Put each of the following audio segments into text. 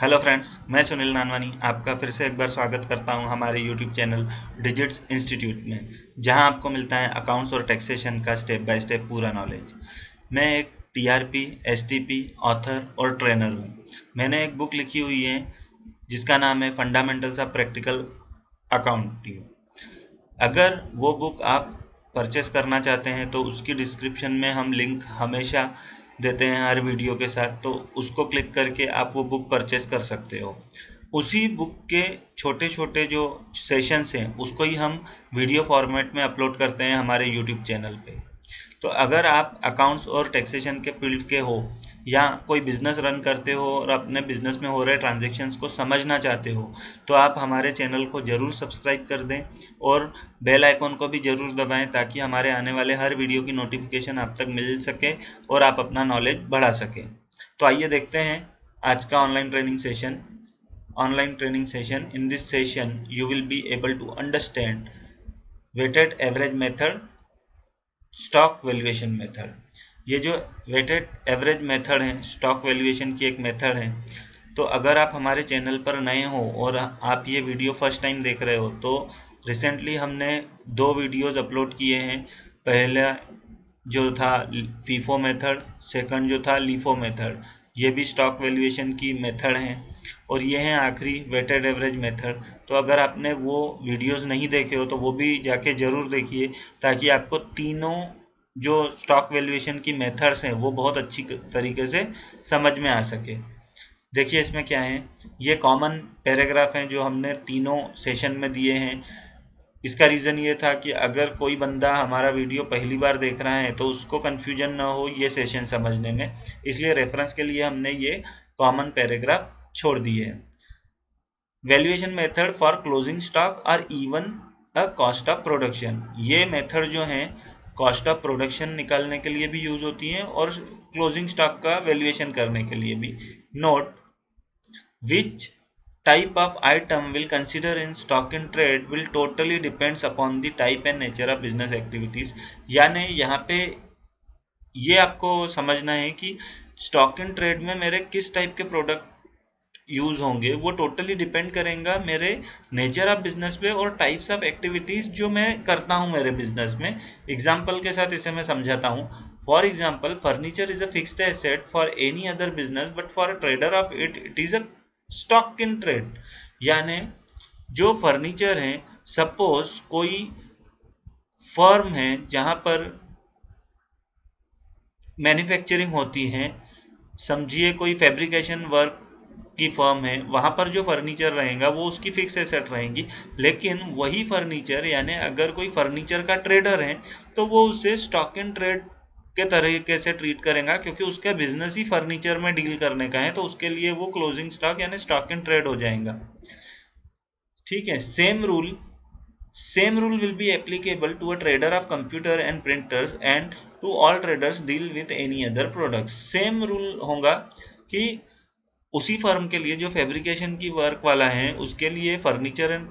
Hello friends, मैं सुनील नानवानी आपका फिर से एक बार स्वागत करता हूं हमारे यूट्यूब चैनल डिजिट्स इंस्टीट्यूट में, जहां आपको मिलता है अकाउंट्स और टैक्सेशन का स्टेप बाय स्टेप पूरा नॉलेज। मैं एक टीआरपी, एसटीपी, ऑथर और ट्रेनर हूं। मैंने एक बुक लिखी हुई है जिसका नाम है फंडामेंटल्स ऑफ प्रैक्टिकल अकाउंटिंग। अगर वो बुक आप परचेस करना चाहते हैं तो उसकी डिस्क्रिप्शन में हम लिंक हमेशा देते हैं हर वीडियो के साथ, तो उसको क्लिक करके आप वो बुक परचेस कर सकते हो। उसी बुक के छोटे छोटे जो सेशंस हैं उसको ही हम वीडियो फॉर्मेट में अपलोड करते हैं हमारे यूट्यूब चैनल पे। तो अगर आप अकाउंट्स और टैक्सेशन के फील्ड के हो या कोई बिजनेस रन करते हो और अपने बिजनेस में हो रहे ट्रांजैक्शंस को समझना चाहते हो, तो आप हमारे चैनल को ज़रूर सब्सक्राइब कर दें और बेल आइकॉन को भी ज़रूर दबाएं ताकि हमारे आने वाले हर वीडियो की नोटिफिकेशन आप तक मिल सके और आप अपना नॉलेज बढ़ा सकें। तो आइए देखते हैं आज का online training session. In this session you will be able to understand weighted average method, stock valuation method. ये जो वेटेड एवरेज मेथड है, स्टॉक वैल्यूएशन की एक मेथड है। तो अगर आप हमारे चैनल पर नए हो और आप ये वीडियो फर्स्ट टाइम देख रहे हो, तो रिसेंटली हमने 2 वीडियोस अपलोड किए हैं। पहला जो था फीफो मेथड, सेकंड जो था लीफो मेथड। ये भी स्टॉक वैल्यूएशन की मेथड है और ये है आखिरी वेटेड एवरेज मेथड। तो अगर आपने वो वीडियोस नहीं देखे हो तो वो भी जाके ज़रूर देखिए ताकि आपको तीनों जो स्टॉक वैल्यूएशन की मेथड्स हैं वो बहुत अच्छी तरीके से समझ में आ सके। देखिए इसमें क्या है, ये कॉमन पैराग्राफ हैं जो हमने तीनों सेशन में दिए हैं। इसका रीज़न ये था कि अगर कोई बंदा हमारा वीडियो पहली बार देख रहा है तो उसको कन्फ्यूजन ना हो ये सेशन समझने में, इसलिए रेफरेंस के लिए हमने ये कॉमन पैराग्राफ छोड़ दिए हैं। Valuation method for closing stock और even a cost of production. ये मेथड जो है कॉस्ट ऑफ प्रोडक्शन निकालने के लिए भी यूज होती है और क्लोजिंग स्टॉक का वैल्यूएशन करने के लिए भी। Note, which type of item will consider in stock in trade will totally depends upon the type and nature of business activities। यानी यहाँ पे ये आपको समझना है कि स्टॉक इन ट्रेड में मेरे किस टाइप के प्रोडक्ट यूज होंगे, वो टोटली डिपेंड करेगा मेरे नेचर ऑफ बिजनेस पे और टाइप्स ऑफ एक्टिविटीज जो मैं करता हूँ मेरे बिजनेस में। एग्जाम्पल के साथ इसे मैं समझाता हूँ। For example, furniture is a fixed asset for any other business but for a trader of it it is a stock in trade. यानी जो फर्नीचर है, सपोज कोई फर्म है जहां पर मैन्युफैक्चरिंग होती है, समझिए कोई फैब्रिकेशन वर्क की फर्म है, वहां पर जो फर्नीचर रहेगा वो उसकी फिक्स एसेट रहेंगी। लेकिन वही फर्नीचर यानी अगर कोई फर्नीचर का ट्रेडर है तो वो उसे स्टॉक इन ट्रेड के तरीके से ट्रीट करेगा, क्योंकि उसका बिजनेस ही फर्नीचर में डील करने का है, तो उसके लिए वो क्लोजिंग स्टॉक यानी स्टॉक इन ट्रेड हो जाएगा। ठीक है, Same rule will be applicable to a trader of computer and printers and to all traders deal with any other products। Same rule होगा कि उसी फर्म के लिए जो फैब्रिकेशन की वर्क वाला है उसके लिए furniture and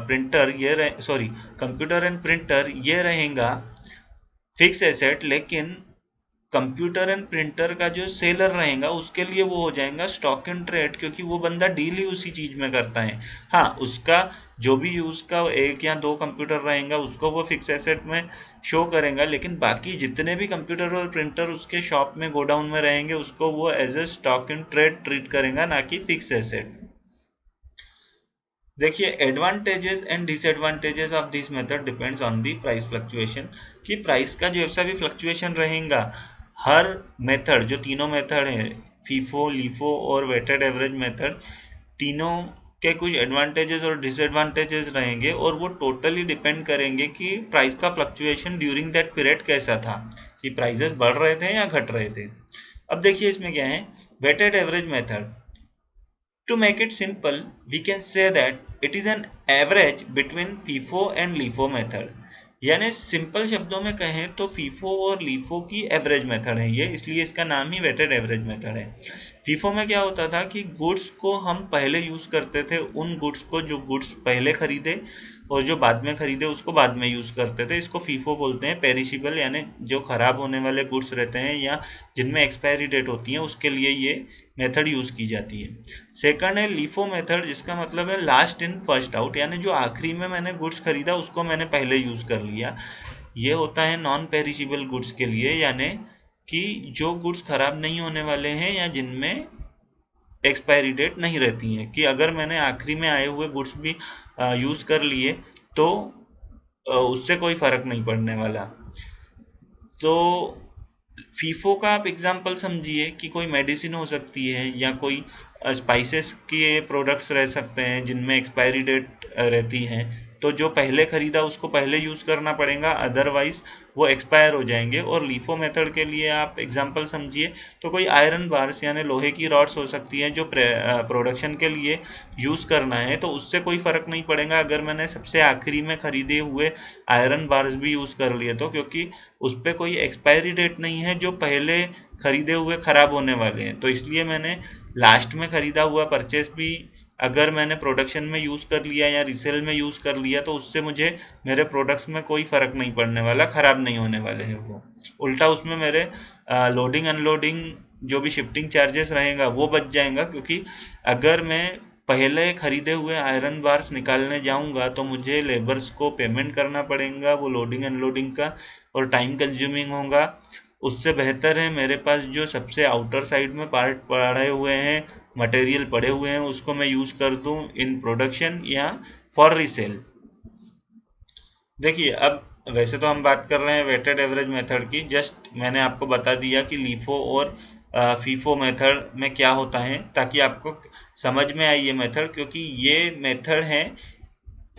printer sorry computer and printer ये रहेगा फिक्स एसेट, लेकिन कंप्यूटर एंड प्रिंटर का जो सेलर रहेगा उसके लिए वो हो जाएगा स्टॉक इन ट्रेड, क्योंकि वो बंदा डील ही उसी चीज में करता है। हाँ, उसका जो भी यूज का 1 या 2 कंप्यूटर रहेगा उसको वो फिक्स एसेट में शो करेगा, लेकिन बाकी जितने भी कंप्यूटर और प्रिंटर उसके शॉप में गोडाउन में रहेंगे उसको वो as a stock in trade treat करेगा, ना कि फिक्स एसेट। देखिए, advantages and disadvantages of this method depends on the price fluctuation. कि प्राइस का जैसा भी फ्लक्चुएशन रहेगा, हर मेथड जो तीनों मेथड है, फीफो, लीफो और वेटेड एवरेज मेथड, तीनों के कुछ एडवांटेजेस और डिसएडवांटेजेस रहेंगे और वो टोटली डिपेंड करेंगे कि प्राइस का फ्लक्चुएशन ड्यूरिंग दैट पीरियड कैसा था, कि प्राइसेस बढ़ रहे थे या घट रहे थे। अब देखिए इसमें क्या है, weighted average method. To make it simple, we can say that it is an average between FIFO and LIFO method। यानी सिंपल शब्दों में कहें तो फीफो और लीफो की एवरेज मेथड है ये, इसलिए इसका नाम ही वेटेड एवरेज मेथड है। फीफो में क्या होता था कि गुड्स को हम पहले यूज करते थे, उन गुड्स को जो गुड्स पहले खरीदे और जो बाद में खरीदे उसको बाद में यूज़ करते थे। इसको फीफो बोलते हैं, पेरिशेबल यानी जो खराब होने वाले गुड्स रहते हैं या जिनमें एक्सपायरी डेट होती है उसके लिए ये मेथड यूज़ की जाती है। सेकंड है लीफो मेथड, जिसका मतलब है लास्ट इन फर्स्ट आउट, यानी जो आखिरी में मैंने गुड्स खरीदा उसको मैंने पहले यूज़ कर लिया। ये होता है नॉन पेरिशेबल गुड्स के लिए, यानी कि जो गुड्स खराब नहीं होने वाले हैं या जिनमें एक्सपायरी डेट नहीं रहती है, कि अगर मैंने आखिरी में आए हुए गुड्स भी यूज़ कर लिए तो उससे कोई फर्क नहीं पड़ने वाला। तो फीफो का आप एग्जांपल समझिए कि कोई मेडिसिन हो सकती है या कोई स्पाइसेस के प्रोडक्ट्स रह सकते हैं जिनमें एक्सपायरी डेट रहती है, तो जो पहले खरीदा उसको पहले यूज़ करना पड़ेगा, अदरवाइज वो एक्सपायर हो जाएंगे। और लीफो मेथड के लिए आप एग्जांपल समझिए तो कोई आयरन बार्स यानी लोहे की रॉड्स हो सकती हैं जो प्रोडक्शन के लिए यूज़ करना है, तो उससे कोई फ़र्क नहीं पड़ेगा अगर मैंने सबसे आखिरी में खरीदे हुए आयरन बार्स भी यूज़ कर लिए तो, क्योंकि उस पर कोई एक्सपायरी डेट नहीं है जो पहले खरीदे हुए ख़राब होने वाले हैं। तो इसलिए मैंने लास्ट में ख़रीदा हुआ परचेस भी अगर मैंने प्रोडक्शन में यूज़ कर लिया या रिसेल में यूज़ कर लिया तो उससे मुझे मेरे प्रोडक्ट्स में कोई फ़र्क नहीं पड़ने वाला, ख़राब नहीं होने वाले हैं वो। उल्टा उसमें मेरे लोडिंग अनलोडिंग जो भी शिफ्टिंग चार्जेस रहेगा वो बच जाएगा, क्योंकि अगर मैं पहले खरीदे हुए आयरन बार्स निकालने जाऊंगा तो मुझे लेबर्स को पेमेंट करना पड़ेगा वो लोडिंग अनलोडिंग का, और टाइम कंज्यूमिंग होगा। उससे बेहतर है मेरे पास जो सबसे आउटर साइड में पार्ट पड़े हुए हैं, मटेरियल पड़े हुए हैं, उसको मैं यूज़ कर दूं इन प्रोडक्शन या फॉर रीसेल। देखिए अब वैसे तो हम बात कर रहे हैं वेटेड एवरेज मेथड की, जस्ट मैंने आपको बता दिया कि लीफो और फीफो मेथड में क्या होता है ताकि आपको समझ में आए ये मेथड, क्योंकि ये मेथड है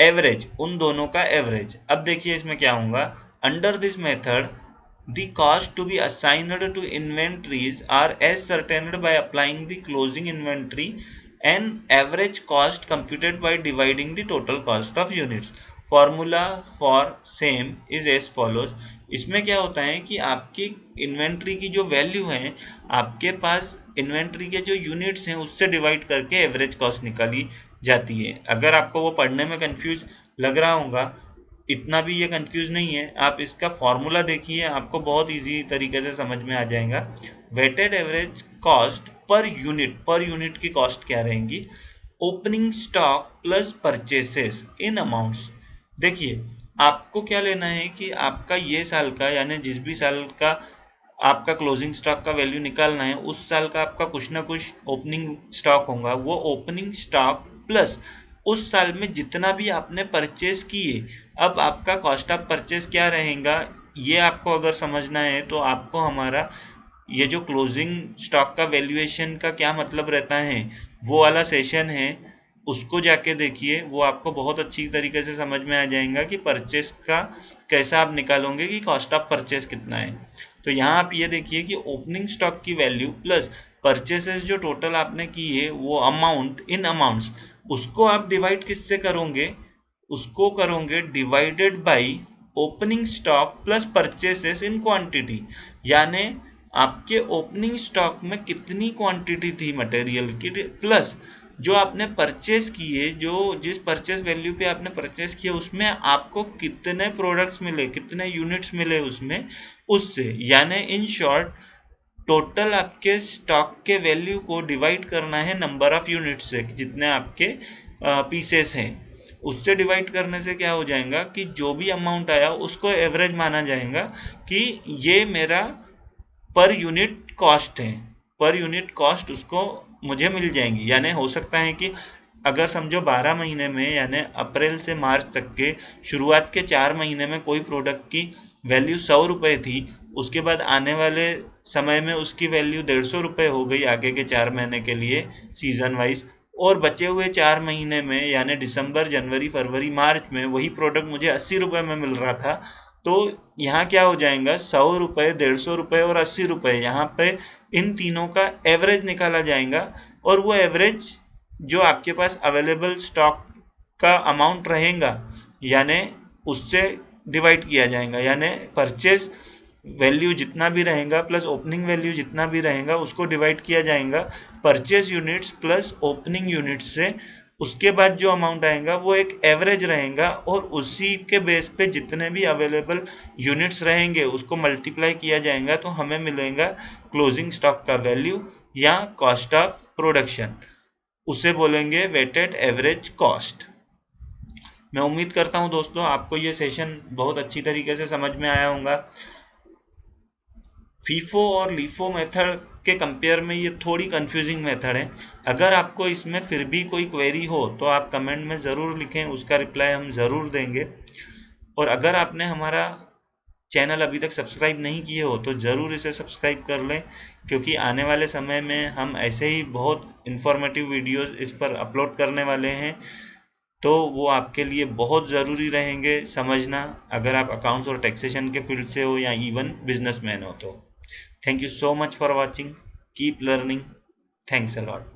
एवरेज, उन दोनों का एवरेज। अब देखिए इसमें क्या होगा, under this method the cost to be assigned to inventories are ascertained by applying the closing inventory and average cost computed by dividing the total cost of units. Formula for same is as follows. इसमें क्या होता है कि आपकी inventory की जो value है, आपके पास इन्वेंट्री के जो यूनिट्स हैं उससे डिवाइड करके एवरेज कॉस्ट निकाली जाती है। अगर आपको वो पढ़ने में कंफ्यूज लग रहा होगा, इतना भी ये कंफ्यूज नहीं है, आप इसका फॉर्मूला देखिए आपको बहुत इजी तरीके से समझ में आ जाएगा। Weighted average cost per unit की कॉस्ट क्या रहेंगी, opening stock plus purchases in amounts. देखिए आपको क्या लेना है कि आपका ये साल का यानी जिस भी साल का आपका क्लोजिंग स्टॉक का वैल्यू निकालना है, उस साल का आपका कुछ ना कुछ ओपनिंग स्टॉक होगा, वो ओपनिंग स्टॉक प्लस उस साल में जितना भी आपने परचेस किए, अब आपका कॉस्ट ऑफ परचेस क्या रहेगा ये आपको अगर समझना है तो आपको हमारा ये जो क्लोजिंग स्टॉक का वैल्यूएशन का क्या मतलब रहता है वो वाला सेशन है, उसको जाके देखिए, वो आपको बहुत अच्छी तरीके से समझ में आ जाएगा कि परचेस का कैसा आप निकालोगे कि कॉस्ट ऑफ परचेस कितना है। तो यहाँ आप ये देखिए कि ओपनिंग स्टॉक की वैल्यू प्लस परचेसेस जो टोटल आपने की है वो अमाउंट इन अमाउंट्स, उसको आप डिवाइड किससे करोगे, उसको करोगे divided by opening stock plus purchases in quantity, यानी आपके ओपनिंग स्टॉक में कितनी क्वांटिटी थी मटेरियल की प्लस जो आपने परचेस किए, जो जिस परचेस वैल्यू पे आपने परचेस किया उसमें आपको कितने प्रोडक्ट्स मिले, कितने यूनिट्स मिले उसमें, उससे, यानी इन शॉर्ट टोटल आपके स्टॉक के वैल्यू को डिवाइड करना है नंबर ऑफ यूनिट्स से, जितने आपके पीसेस हैं उससे डिवाइड करने से क्या हो जाएगा कि जो भी अमाउंट आया उसको एवरेज माना जाएगा कि ये मेरा पर यूनिट कॉस्ट है, पर यूनिट कॉस्ट उसको मुझे मिल जाएंगी। यानी हो सकता है कि अगर समझो 12 महीने में यानी अप्रैल से मार्च तक के शुरुआत के 4 महीने में कोई प्रोडक्ट की वैल्यू 100 रुपये थी, उसके बाद आने वाले समय में उसकी वैल्यू 150 रुपये हो गई आगे के 4 महीने के लिए सीजन वाइज, और बचे हुए 4 महीने में यानी दिसंबर जनवरी फरवरी मार्च में वही प्रोडक्ट मुझे 80 रुपये में मिल रहा था। तो यहाँ क्या हो जाएगा, 100 रुपये, 150 रुपये और 80 रुपये, यहाँ पे इन तीनों का एवरेज निकाला जाएगा, और वो एवरेज जो आपके पास अवेलेबल स्टॉक का अमाउंट रहेगा यानी उससे डिवाइड किया जाएगा, यानी परचेस वैल्यू जितना भी रहेगा प्लस ओपनिंग वैल्यू जितना भी रहेगा उसको डिवाइड किया जाएगा purchase units plus opening units से, उसके बाद जो अमाउंट आएगा वो एक एवरेज रहेगा और उसी के बेस पे जितने भी अवेलेबल यूनिट्स रहेंगे उसको मल्टीप्लाई किया जाएगा तो हमें मिलेगा क्लोजिंग स्टॉक का वैल्यू या कॉस्ट ऑफ प्रोडक्शन, उसे बोलेंगे वेटेड एवरेज कॉस्ट। मैं उम्मीद करता हूं दोस्तों आपको ये सेशन बहुत अच्छी तरीके से समझ में आया होगा। फीफो और लीफो मेथड के कंपेयर में ये थोड़ी कंफ्यूजिंग मेथड है। अगर आपको इसमें फिर भी कोई क्वेरी हो तो आप कमेंट में ज़रूर लिखें, उसका रिप्लाई हम ज़रूर देंगे। और अगर आपने हमारा चैनल अभी तक सब्सक्राइब नहीं किए हो तो ज़रूर इसे सब्सक्राइब कर लें, क्योंकि आने वाले समय में हम ऐसे ही बहुत इन्फॉर्मेटिव वीडियोस इस पर अपलोड करने वाले हैं, तो वो आपके लिए बहुत ज़रूरी रहेंगे समझना, अगर आप अकाउंट्स और टैक्सेशन के फील्ड से हो या इवन बिजनेसमैन हो तो। Thank you so much for watching. Keep learning. Thanks a lot.